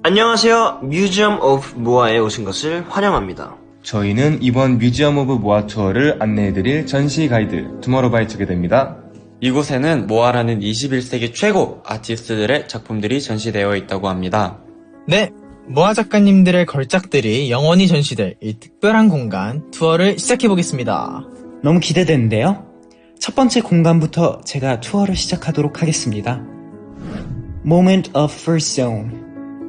안녕하세요. 뮤지엄 오브 모아에 오신 것을 환영합니다. 저희는 이번 뮤지엄 오브 모아 투어를 안내해드릴 전시 가이드 투모로우바이투게더입니다. 이곳에는 모아라는 21세기 최고 아티스트들의 작품들이 전시되어 있다고 합니다. 네, 모아 작가님들의 걸작들이 영원히 전시될 이 특별한 공간 투어를 시작해보겠습니다. 너무 기대되는데요? 첫 번째 공간부터 제가 투어를 시작하도록 하겠습니다. Moment of First Zone.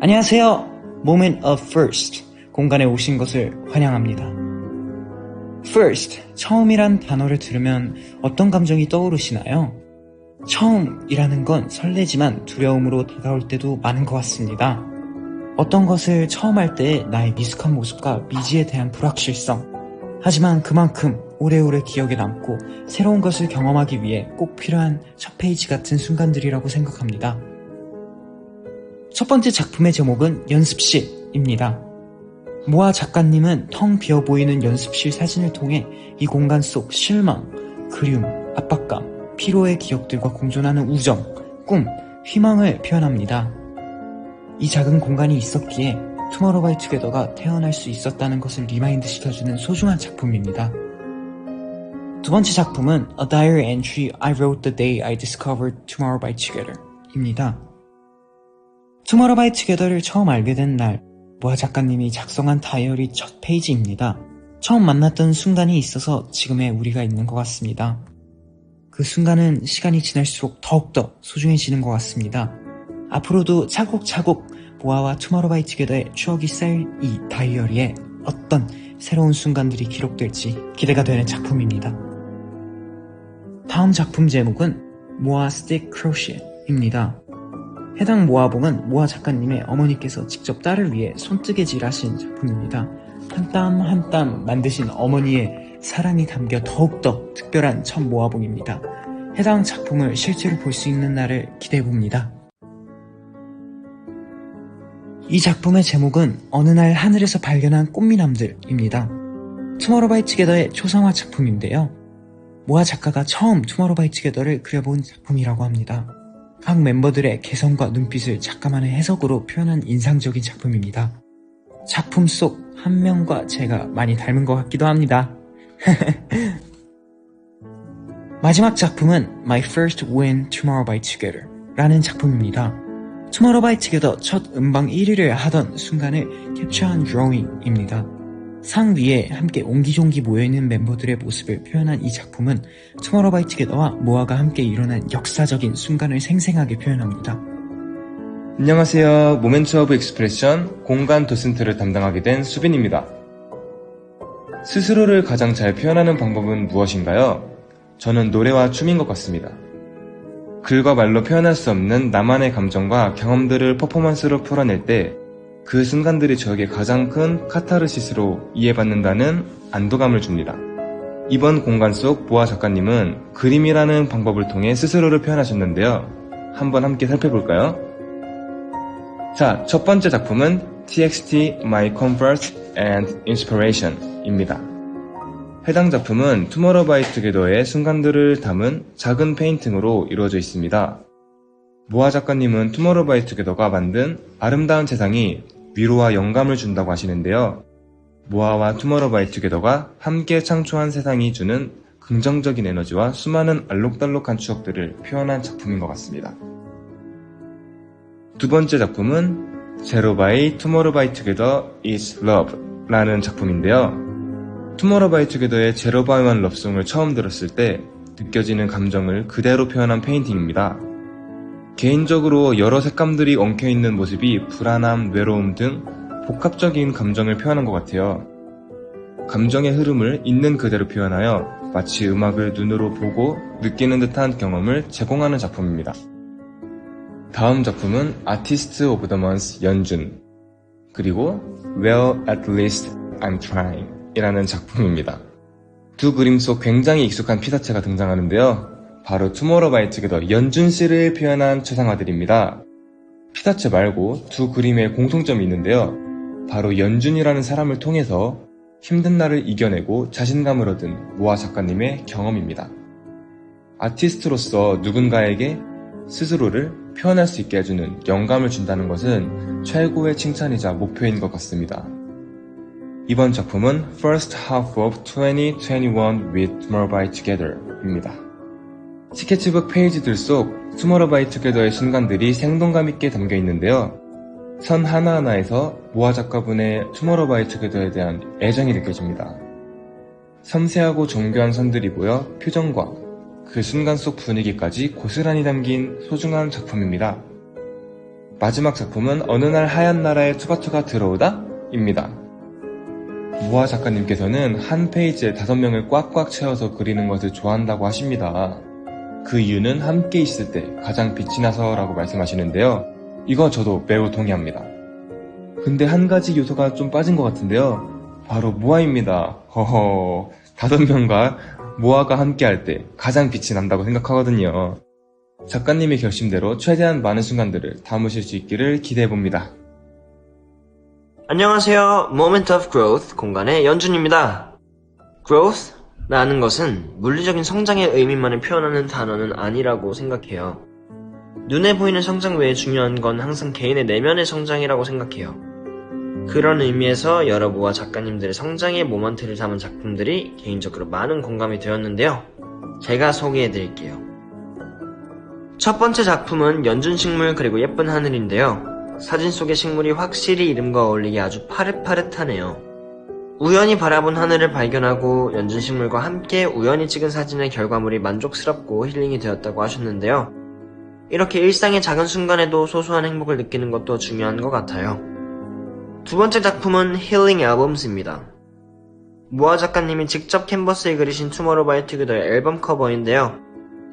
안녕하세요. Moment of First 공간에 오신 것을 환영합니다. First, 처음이란 단어를 들으면 어떤 감정이 떠오르시나요? 처음이라는 건 설레지만 두려움으로 다가올 때도 많은 것 같습니다. 어떤 것을 처음 할 때 나의 미숙한 모습과 미지에 대한 불확실성. 하지만 그만큼 오래오래 기억에 남고 새로운 것을 경험하기 위해 꼭 필요한 첫 페이지 같은 순간들이라고 생각합니다. 첫 번째 작품의 제목은 연습실입니다. 모아 작가님은 텅 비어 보이는 연습실 사진을 통해 이 공간 속 실망, 그리움, 압박감, 피로의 기억들과 공존하는 우정, 꿈, 희망을 표현합니다. 이 작은 공간이 있었기에 투모로우바이투게더가 태어날 수 있었다는 것을 리마인드 시켜주는 소중한 작품입니다. 두 번째 작품은 A Diary Entry I Wrote the Day I Discovered Tomorrowbytogether 입니다. 투모로우바이투게더를 처음 알게 된 날, 모아 작가님이 작성한 다이어리 첫 페이지입니다. 처음 만났던 순간이 있어서 지금의 우리가 있는 것 같습니다. 그 순간은 시간이 지날수록 더욱더 소중해지는 것 같습니다. 앞으로도 차곡차곡 모아와 투모로우바이투게더의 추억이 쌓일 이 다이어리에 어떤 새로운 순간들이 기록될지 기대가 되는 작품입니다. 다음 작품 제목은 모아 스틱 크로시입니다. 해당 모아봉은 모아 작가님의 어머니께서 직접 딸을 위해 손뜨개질 하신 작품입니다. 한 땀 한 땀 만드신 어머니의 사랑이 담겨 더욱더 특별한 첫 모아봉입니다. 해당 작품을 실제로 볼 수 있는 날을 기대해봅니다. 이 작품의 제목은 어느 날 하늘에서 발견한 꽃미남들입니다. 투모로우바이투게더의 초상화 작품인데요. 모아 작가가 처음 투모로우바이투게더를 그려본 작품이라고 합니다. 각 멤버들의 개성과 눈빛을 작가만의 해석으로 표현한 인상적인 작품입니다. 작품 속 한 명과 제가 많이 닮은 것 같기도 합니다. 마지막 작품은 My First Win Tomorrowbytogether 라는 작품입니다. 투모로우바이투게더 첫 음방 1위를 하던 순간을 캡처한 드로잉입니다. 상 위에 함께 옹기종기 모여있는 멤버들의 모습을 표현한 이 작품은 투모로우바이투게더와 모아가 함께 일어난 역사적인 순간을 생생하게 표현합니다. 안녕하세요. 모멘트 오브 익스프레션 공간 도슨트를 담당하게 된 수빈입니다. 스스로를 가장 잘 표현하는 방법은 무엇인가요? 저는 노래와 춤인 것 같습니다. 글과 말로 표현할 수 없는 나만의 감정과 경험들을 퍼포먼스로 풀어낼 때 그 순간들이 저에게 가장 큰 카타르시스로 이해받는다는 안도감을 줍니다. 이번 공간 속 모아 작가님은 그림이라는 방법을 통해 스스로를 표현하셨는데요. 한번 함께 살펴볼까요? 자, 첫 번째 작품은 TXT My Comfort and Inspiration 입니다. 해당 작품은 투모로우바이투게더의 순간들을 담은 작은 페인팅으로 이루어져 있습니다. 모아 작가님은 투모로우바이투게더가 만든 아름다운 세상이 위로와 영감을 준다고 하시는데요. 모아와 투모로우바이투게더가 함께 창조한 세상이 주는 긍정적인 에너지와 수많은 알록달록한 추억들을 표현한 작품인 것 같습니다. 두 번째 작품은 Zero by Tomorrowbytogether is Love 라는 작품인데요. 투모로우바이투게더의 제로 바이 원 러브송을 처음 들었을 때 느껴지는 감정을 그대로 표현한 페인팅입니다. 개인적으로 여러 색감들이 엉켜있는 모습이 불안함, 외로움 등 복합적인 감정을 표현한 것 같아요. 감정의 흐름을 있는 그대로 표현하여 마치 음악을 눈으로 보고 느끼는 듯한 경험을 제공하는 작품입니다. 다음 작품은 아티스트 오브 더 먼스 연준, 그리고 Well at least I'm trying 이라는 작품입니다. 두 그림 속 굉장히 익숙한 피사체가 등장하는데요. 바로 투모로우바이투게더 연준씨를 표현한 초상화들입니다. 피사체 말고 두 그림에 공통점이 있는데요. 바로 연준이라는 사람을 통해서 힘든 날을 이겨내고 자신감을 얻은 모아 작가님의 경험입니다. 아티스트로서 누군가에게 스스로를 표현할 수 있게 해주는 영감을 준다는 것은 최고의 칭찬이자 목표인 것 같습니다. 이번 작품은 First Half of 2021 with Tomorrow by Together 입니다. 스케치북 페이지들 속 Tomorrow by Together의 순간들이 생동감 있게 담겨 있는데요. 선 하나하나에서 모아 작가분의 Tomorrow by Together에 대한 애정이 느껴집니다. 섬세하고 정교한 선들이 보여 표정과 그 순간 속 분위기까지 고스란히 담긴 소중한 작품입니다. 마지막 작품은 어느 날 하얀 나라에 투바투가 들어오다? 입니다. 모아 작가님께서는 한 페이지에 5명을 꽉꽉 채워서 그리는 것을 좋아한다고 하십니다. 그 이유는 함께 있을 때 가장 빛이 나서라고 말씀하시는데요. 이거 저도 매우 동의합니다. 근데 한 가지 요소가 좀 빠진 것 같은데요. 바로 모아입니다. 허허, 5명과 모아가 함께 할 때 가장 빛이 난다고 생각하거든요. 작가님의 결심대로 최대한 많은 순간들을 담으실 수 있기를 기대해봅니다. 안녕하세요. Moment of Growth 공간의 연준입니다. Growth라는 것은 물리적인 성장의 의미만을 표현하는 단어는 아니라고 생각해요. 눈에 보이는 성장 외에 중요한 건 항상 개인의 내면의 성장이라고 생각해요. 그런 의미에서 여러 모아 작가님들의 성장의 모먼트를 담은 작품들이 개인적으로 많은 공감이 되었는데요. 제가 소개해드릴게요. 첫 번째 작품은 연준식물 그리고 예쁜 하늘인데요. 사진 속의 식물이 확실히 이름과 어울리게 아주 파릇파릇하네요. 우연히 바라본 하늘을 발견하고 연준식물과 함께 우연히 찍은 사진의 결과물이 만족스럽고 힐링이 되었다고 하셨는데요. 이렇게 일상의 작은 순간에도 소소한 행복을 느끼는 것도 중요한 것 같아요. 두 번째 작품은 힐링 앨범스입니다. 모아 작가님이 직접 캔버스에 그리신 투모로우 바이 투게더의 앨범 커버인데요.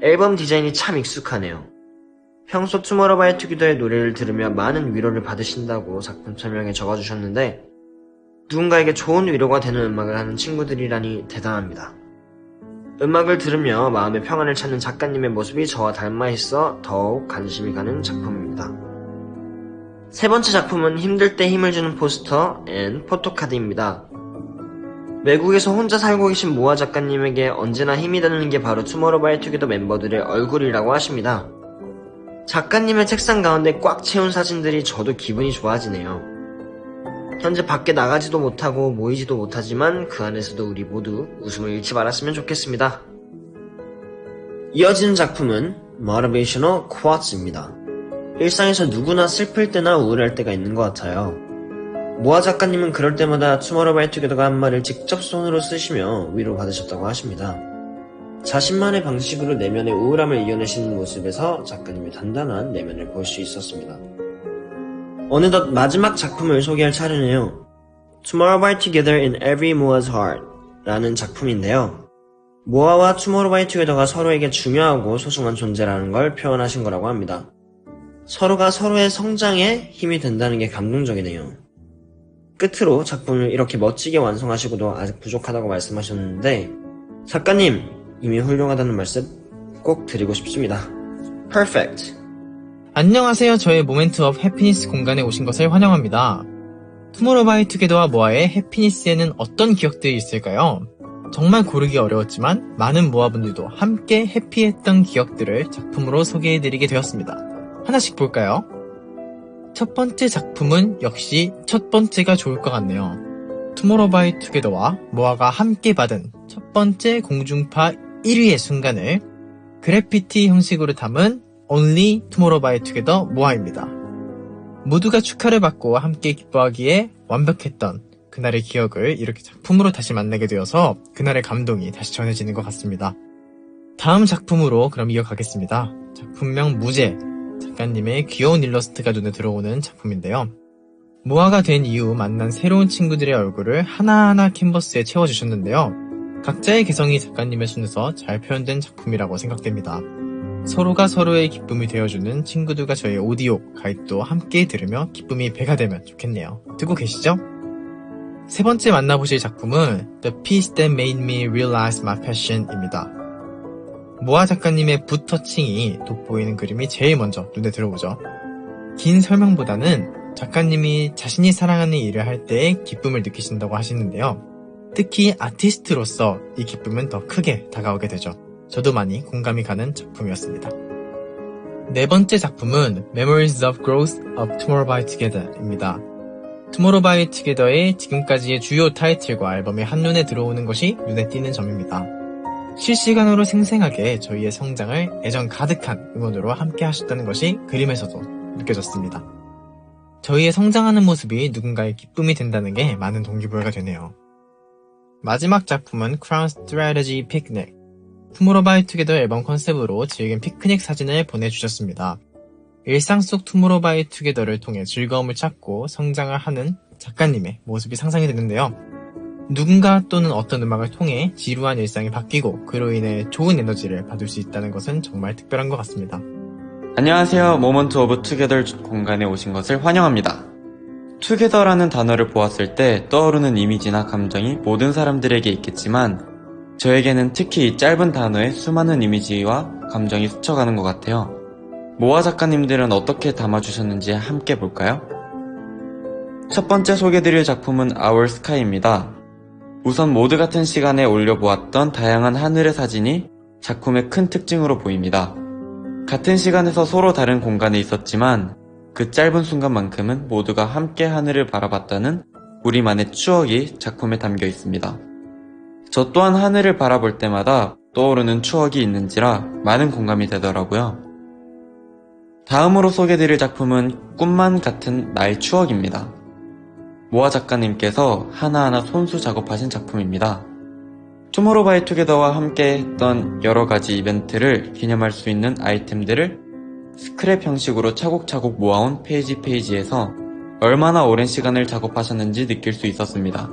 앨범 디자인이 참 익숙하네요. 평소 투모로우 바이 투게더의 노래를 들으며 많은 위로를 받으신다고 작품 설명에 적어주셨는데 누군가에게 좋은 위로가 되는 음악을 하는 친구들이라니 대단합니다. 음악을 들으며 마음의 평안을 찾는 작가님의 모습이 저와 닮아 있어 더욱 관심이 가는 작품입니다. 세 번째 작품은 힘들 때 힘을 주는 포스터 앤 포토카드입니다. 외국에서 혼자 살고 계신 모아 작가님에게 언제나 힘이 되는 게 바로 투모로우 바이 투게더 멤버들의 얼굴이라고 하십니다. 작가님의 책상 가운데 꽉 채운 사진들이 저도 기분이 좋아지네요. 현재 밖에 나가지도 못하고 모이지도 못하지만 그 안에서도 우리 모두 웃음을 잃지 말았으면 좋겠습니다. 이어지는 작품은 Motivational Quotes입니다. 일상에서 누구나 슬플 때나 우울할 때가 있는 것 같아요. 모아 작가님은 그럴 때마다 투모로우 바이 투게더가 한 말을 직접 손으로 쓰시며 위로받으셨다고 하십니다. 자신만의 방식으로 내면의 우울함을 이겨내시는 모습에서 작가님의 단단한 내면을 볼 수 있었습니다. 어느덧 마지막 작품을 소개할 차례네요. Tomorrow by Together in Every Moa's Heart 라는 작품인데요. 모아와 투모로우 바이 투게더가 서로에게 중요하고 소중한 존재라는 걸 표현하신 거라고 합니다. 서로가 서로의 성장에 힘이 된다는 게 감동적이네요. 끝으로 작품을 이렇게 멋지게 완성하시고도 아직 부족하다고 말씀하셨는데 작가님 이미 훌륭하다는 말씀 꼭 드리고 싶습니다. Perfect! 안녕하세요. 저의 모멘트 업 해피니스 공간에 오신 것을 환영합니다. 투모로우 바이 투게더와 모아의 해피니스에는 어떤 기억들이 있을까요? 정말 고르기 어려웠지만 많은 모아분들도 함께 해피했던 기억들을 작품으로 소개해드리게 되었습니다. 하나씩 볼까요? 첫 번째 작품은 역시 첫 번째가 좋을 것 같네요. 투모로우 바이 투게더와 모아가 함께 받은 첫 번째 공중파 1위의 순간을 그래피티 형식으로 담은 Only Tomorrow by Together 모아입니다. 모두가 축하를 받고 함께 기뻐하기에 완벽했던 그날의 기억을 이렇게 작품으로 다시 만나게 되어서 그날의 감동이 다시 전해지는 것 같습니다. 다음 작품으로 그럼 이어가겠습니다. 작품명 무제, 작가님의 귀여운 일러스트가 눈에 들어오는 작품인데요. 모아가 된 이후 만난 새로운 친구들의 얼굴을 하나하나 캔버스에 채워주셨는데요. 각자의 개성이 작가님의 손에서 잘 표현된 작품이라고 생각됩니다. 서로가 서로의 기쁨이 되어주는 친구들과 저의 오디오 가이드도 함께 들으며 기쁨이 배가 되면 좋겠네요. 듣고 계시죠? 세 번째 만나보실 작품은 The Piece That Made Me Realize My Passion입니다. 모아 작가님의 붓터칭이 돋보이는 그림이 제일 먼저 눈에 들어오죠. 긴 설명보다는 작가님이 자신이 사랑하는 일을 할 때의 기쁨을 느끼신다고 하시는데요. 특히 아티스트로서 이 기쁨은 더 크게 다가오게 되죠. 저도 많이 공감이 가는 작품이었습니다. 네 번째 작품은 Memories of Growth of Tomorrow by Together입니다. Tomorrow by Together의 지금까지의 주요 타이틀과 앨범이 한눈에 들어오는 것이 눈에 띄는 점입니다. 실시간으로 생생하게 저희의 성장을 애정 가득한 응원으로 함께 하셨다는 것이 그림에서도 느껴졌습니다. 저희의 성장하는 모습이 누군가의 기쁨이 된다는 게 많은 동기부여가 되네요. 마지막 작품은 Crown Strategy Picnic. Tomorrow by Together 앨범 컨셉으로 즐긴 피크닉 사진을 보내주셨습니다. 일상 속 Tomorrow by Together를 통해 즐거움을 찾고 성장을 하는 작가님의 모습이 상상이 되는데요. 누군가 또는 어떤 음악을 통해 지루한 일상이 바뀌고 그로 인해 좋은 에너지를 받을 수 있다는 것은 정말 특별한 것 같습니다. 안녕하세요. Moment of Together 공간에 오신 것을 환영합니다. Together라는 단어를 보았을 때 떠오르는 이미지나 감정이 모든 사람들에게 있겠지만 저에게는 특히 이 짧은 단어에 수많은 이미지와 감정이 스쳐가는 것 같아요. 모아 작가님들은 어떻게 담아주셨는지 함께 볼까요? 첫 번째 소개드릴 작품은 Our Sky입니다. 우선 모드 같은 시간에 올려보았던 다양한 하늘의 사진이 작품의 큰 특징으로 보입니다. 같은 시간에서 서로 다른 공간에 있었지만 그 짧은 순간만큼은 모두가 함께 하늘을 바라봤다는 우리만의 추억이 작품에 담겨 있습니다. 저 또한 하늘을 바라볼 때마다 떠오르는 추억이 있는지라 많은 공감이 되더라고요. 다음으로 소개드릴 작품은 꿈만 같은 나의 추억입니다. 모아 작가님께서 하나하나 손수 작업하신 작품입니다. 투모로우 바이 투게더와 함께 했던 여러가지 이벤트를 기념할 수 있는 아이템들을 스크랩 형식으로 차곡차곡 모아온 페이지에서 얼마나 오랜 시간을 작업하셨는지 느낄 수 있었습니다.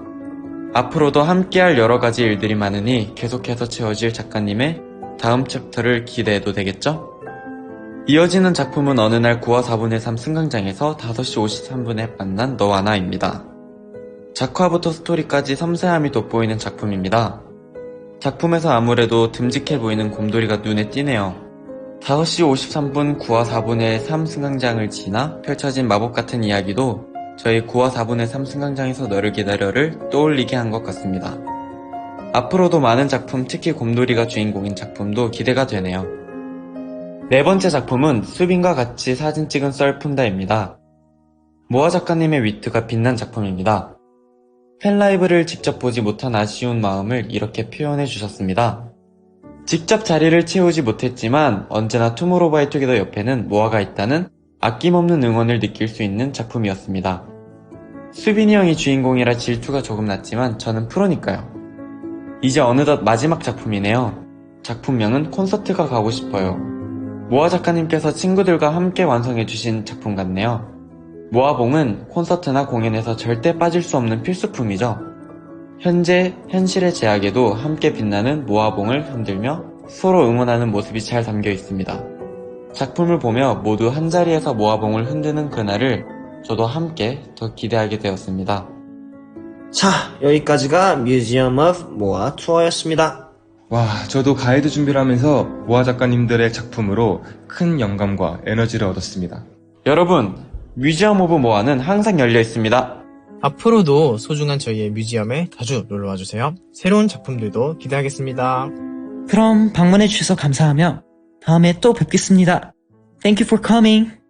앞으로도 함께할 여러가지 일들이 많으니 계속해서 채워질 작가님의 다음 챕터를 기대해도 되겠죠? 이어지는 작품은 어느 날 9화 4분의 3 승강장에서 5시 53분에 만난 너와 나입니다. 작화부터 스토리까지 섬세함이 돋보이는 작품입니다. 작품에서 아무래도 듬직해 보이는 곰돌이가 눈에 띄네요. 5시 53분 9화 4분의 3 승강장을 지나 펼쳐진 마법 같은 이야기도 저희 9화 4분의 3 승강장에서 너를 기다려를 떠올리게 한 것 같습니다. 앞으로도 많은 작품, 특히 곰돌이가 주인공인 작품도 기대가 되네요. 네 번째 작품은 수빈과 같이 사진 찍은 썰푼다입니다. 모아 작가님의 위트가 빛난 작품입니다. 팬라이브를 직접 보지 못한 아쉬운 마음을 이렇게 표현해 주셨습니다. 직접 자리를 채우지 못했지만 언제나 투모로우 바이 투게더 옆에는 모아가 있다는 아낌없는 응원을 느낄 수 있는 작품이었습니다. 수빈이 형이 주인공이라 질투가 조금 났지만 저는 프로니까요. 이제 어느덧 마지막 작품이네요. 작품명은 콘서트가 가고 싶어요. 모아 작가님께서 친구들과 함께 완성해주신 작품 같네요. 모아봉은 콘서트나 공연에서 절대 빠질 수 없는 필수품이죠. 현재 현실의 제약에도 함께 빛나는 모아봉을 흔들며 서로 응원하는 모습이 잘 담겨 있습니다. 작품을 보며 모두 한자리에서 모아봉을 흔드는 그날을 저도 함께 더 기대하게 되었습니다. 자, 여기까지가 뮤지엄 오브 모아 투어였습니다. 와, 저도 가이드 준비를 하면서 모아 작가님들의 작품으로 큰 영감과 에너지를 얻었습니다. 여러분, 뮤지엄 오브 모아는 항상 열려 있습니다. 앞으로도 소중한 저희의 뮤지엄에 자주 놀러와주세요. 새로운 작품들도 기대하겠습니다. 그럼 방문해주셔서 감사하며 다음에 또 뵙겠습니다. Thank you for coming.